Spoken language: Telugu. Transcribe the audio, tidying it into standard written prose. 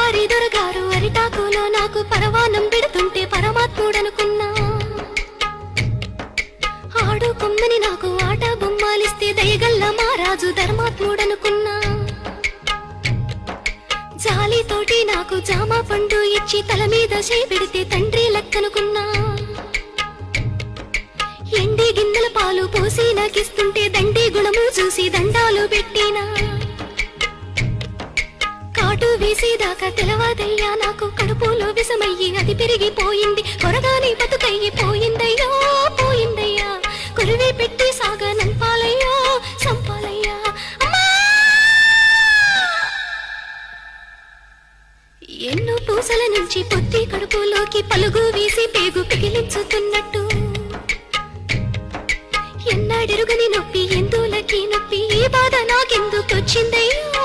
పరారి దొరగారు అరిటాకులో నాకు పరవానం పెడుతుంటే పరమాత్ముడనుకున్నా. ఆడు కొమ్మని నాకు ఆట బొమ్మాలిస్తే దయగల్ల మారాజు ధర్మాత్ముడనుకున్నా. జాలితోటి నాకు జామ పండు ఇచ్చి తల మీద చేపెడితే తండ్రి లెక్కనుకున్నా. ఎండి గిన్నెల పాలు పోసి నాకిస్తుంటే దండి గుణము చూసి దండాలు పెట్టినా. కాటు వేసేదాకా తెలవదయ్యా నాకు కడుపులో విషమయ్యి అది పెరిగిపోయింది. కొరగాని బతుకయ్యి పోయిందయ్యో పోయిందయ్యా. కొరివి పెట్టి సాగా నంపాలయ్యో సంపాలయ్యా. ఎన్నో పూసల నుంచి పొత్తి కడుపులోకి పలుగు వేసి పేగు పిగిలించుతున్నట్టు. ఎన్నాడెరుగని నొప్పి ఎందులకి నొప్పి ఈ బాధ నాకెందుకొచ్చిందయ్యో.